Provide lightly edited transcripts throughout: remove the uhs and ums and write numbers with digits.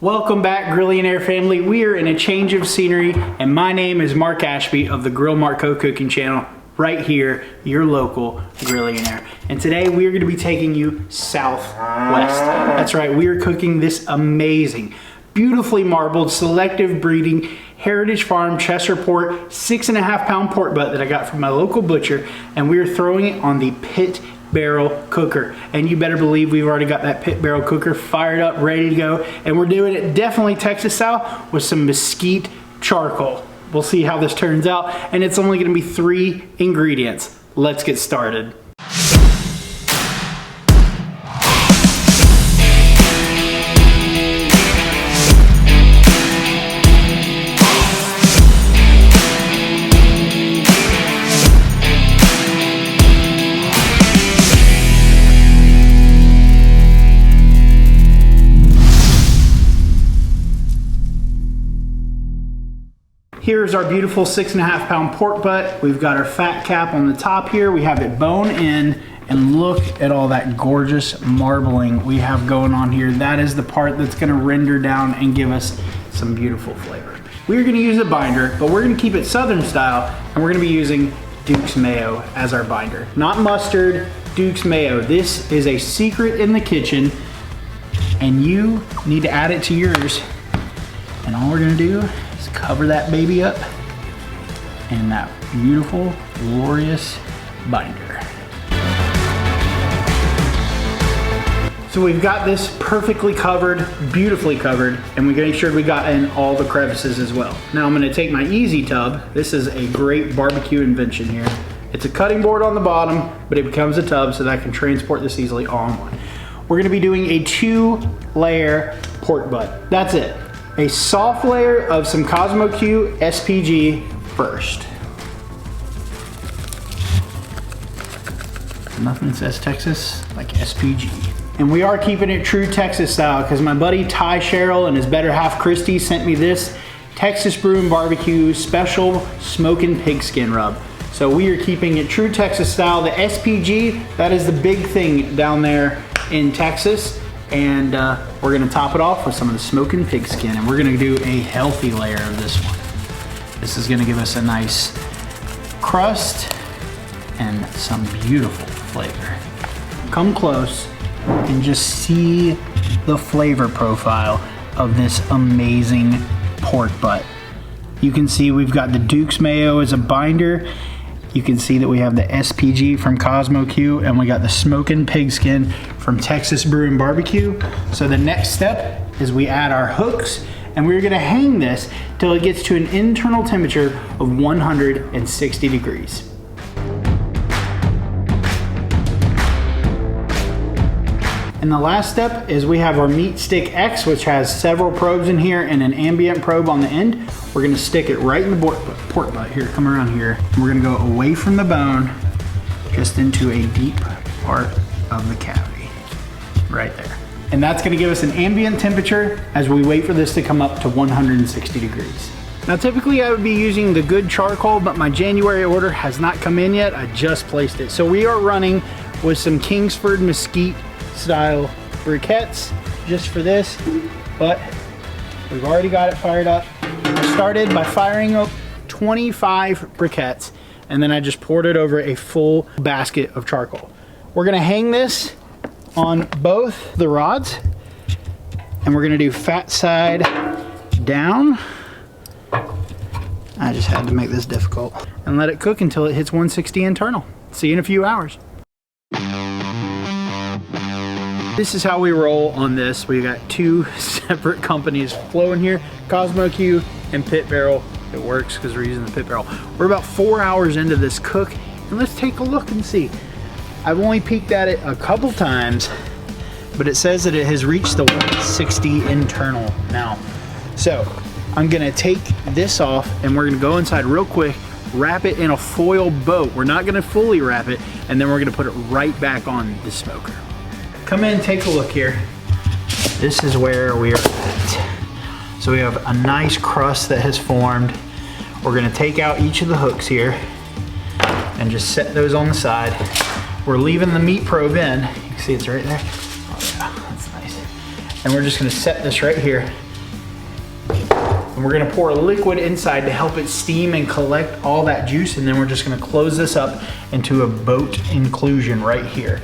Welcome back, Grillionaire family. We are in a change of scenery, and my name is Mark Ashby of the Grill Mark Co Cooking Channel, right here, your local Grillionaire. And today we are going to be taking you southwest. That's right, we are cooking this amazing, beautifully marbled, selective breeding, Heritage Farm Chester pork, 6.5 pound pork butt that I got from my local butcher, and we are throwing it on the pit barrel cooker. And you better believe we've already got that pit barrel cooker fired up, ready to go. And we're doing it definitely Texas style with some mesquite charcoal. We'll see how this turns out. And it's only gonna be 3 ingredients. Let's get started. Here's our beautiful 6.5 pound pork butt. We've got our fat cap on the top here. We have it bone in, and look at all that gorgeous marbling we have going on here. That is the part that's gonna render down and give us some beautiful flavor. We're gonna use a binder, but we're gonna keep it Southern style, and we're gonna be using Duke's Mayo as our binder. Not mustard, Duke's Mayo. This is a secret in the kitchen, and you need to add it to yours. And all we're gonna do, cover that baby up in that beautiful, glorious binder. So we've got this perfectly covered, beautifully covered, and we made sure we got in all the crevices as well. Now I'm gonna take my Easy Tub. This is a great barbecue invention here. It's a cutting board on the bottom, but it becomes a tub so that I can transport this easily all in one. We're gonna be doing a 2-layer pork butt. That's it. A soft layer of some Cosmo Q SPG first. Nothing says Texas like SPG. And we are keeping it true Texas style because my buddy Ty Sherrill and his better half Christy sent me this Texas Brew and Barbecue special smoking pigskin rub. So we are keeping it true Texas style. The SPG, that is the big thing down there in Texas. And we're gonna top it off with some of the smoking pigskin, and we're gonna do a healthy layer of this one. This is gonna give us a nice crust and some beautiful flavor. Come close and just see the flavor profile of this amazing pork butt. You can see we've got the Duke's Mayo as a binder. You can see that we have the SPG from Cosmo Q, and we got the smoking pigskin from Texas Brew and Barbecue. So the next step is we add our hooks, and we're gonna hang this till it gets to an internal temperature of 160 degrees. And the last step is we have our Meat Stick X, which has several probes in here and an ambient probe on the end. We're gonna stick it right in the pork butt. Here, come around here. We're gonna go away from the bone, just into a deep part of the cavity, right there. And that's gonna give us an ambient temperature as we wait for this to come up to 160 degrees. Now typically I would be using the good charcoal, but my January order has not come in yet. I just placed it. So we are running with some Kingsford Mesquite style briquettes just for this, but we've already got it fired up. I started by firing up 25 briquettes, and then I just poured it over a full basket of charcoal. We're gonna hang this on both the rods, and we're gonna do fat side down. I just had to make this difficult. And let it cook until it hits 160 internal. See you in a few hours. This is how we roll on this. We got 2 separate companies flowing here, Cosmo Q and Pit Barrel. It works because we're using the Pit Barrel. We're about 4 hours into this cook, and let's take a look and see. I've only peeked at it a couple times, but it says that it has reached the 160 internal now. So I'm gonna take this off, and we're gonna go inside real quick, wrap it in a foil boat. We're not gonna fully wrap it, and then we're gonna put it right back on the smoker. Come in, take a look here. This is where we are at. So we have a nice crust that has formed. We're gonna take out each of the hooks here and just set those on the side. We're leaving the meat probe in. You can see it's right there. Oh yeah, that's nice. And we're just gonna set this right here. And we're gonna pour a liquid inside to help it steam and collect all that juice, and then we're just gonna close this up into a boat inclusion right here.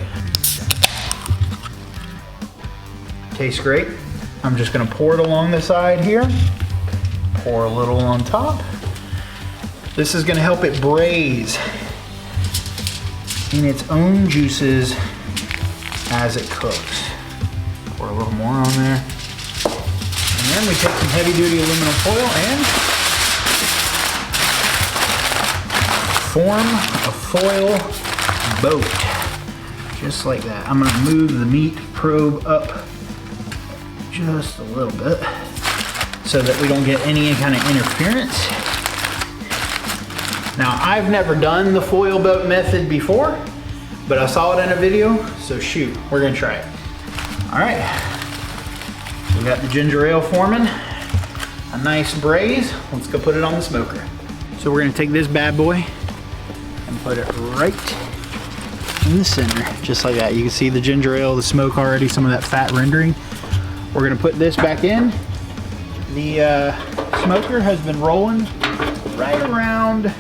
Tastes great. I'm just gonna pour it along the side here. Pour a little on top. This is gonna help it braise in its own juices as it cooks. Pour a little more on there. And then we take some heavy duty aluminum foil and form a foil boat. Just like that. I'm gonna move the meat probe up just a little bit so that we don't get any kind of interference. Now, I've never done the foil boat method before, but I saw it in a video, so shoot, we're gonna try it. All right, we got the ginger ale forming, a nice braise. Let's go put it on the smoker. So we're gonna take this bad boy and put it right in the center, just like that. You can see the ginger ale, the smoke already, some of that fat rendering. We're gonna put this back in. The smoker has been rolling right around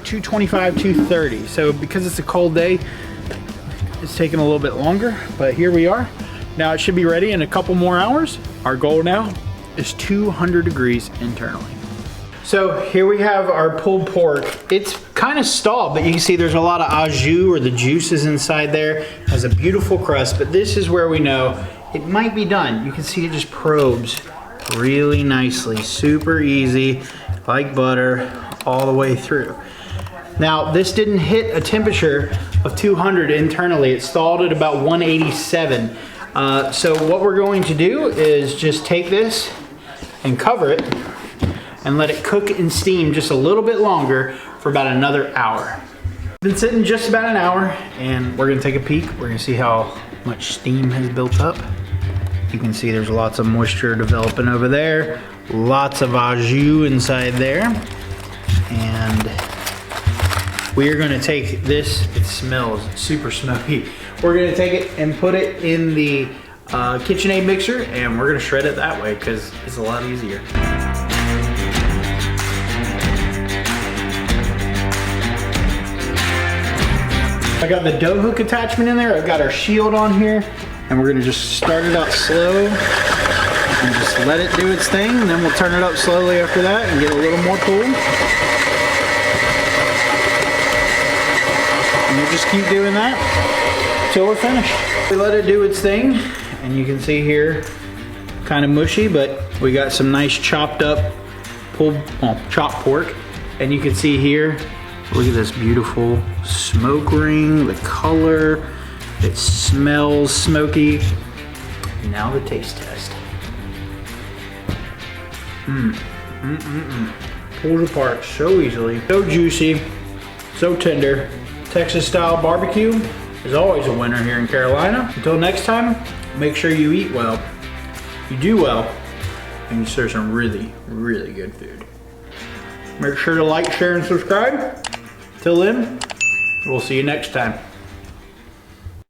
225, 230. So because it's a cold day, it's taking a little bit longer, but here we are. Now it should be ready in a couple more hours. Our goal now is 200 degrees internally. So here we have our pulled pork. It's kind of stalled, but you can see there's a lot of au jus, or the juices inside there. It has a beautiful crust, but this is where we know it might be done. You can see it just probes really nicely, super easy, like butter, all the way through. Now, this didn't hit a temperature of 200 internally. It stalled at about 187. So what we're going to do is just take this and cover it and let it cook and steam just a little bit longer for about another hour. Been sitting just about an hour, and we're gonna take a peek. We're gonna see how much steam has built up. You can see there's lots of moisture developing over there, lots of au jus inside there. And we are gonna take this, it smells super smoky. We're gonna take it and put it in the KitchenAid mixer, and we're gonna shred it that way because it's a lot easier. I got the dough hook attachment in there. I've got our shield on here, and we're gonna just start it out slow and just let it do its thing, and then we'll turn it up slowly after that and get a little more pull. And we'll just keep doing that till we're finished. We let it do its thing, and you can see here, kind of mushy, but we got some nice chopped up chopped pork. And you can see here, look at this beautiful smoke ring, the color, it smells smoky. Now the taste test. Pulls apart so easily, so juicy, so tender. Texas style barbecue is always a winner here in Carolina. Until next time, make sure you eat well, you do well, and you serve some really, really good food. Make sure to like, share, and subscribe. Till then, we'll see you next time.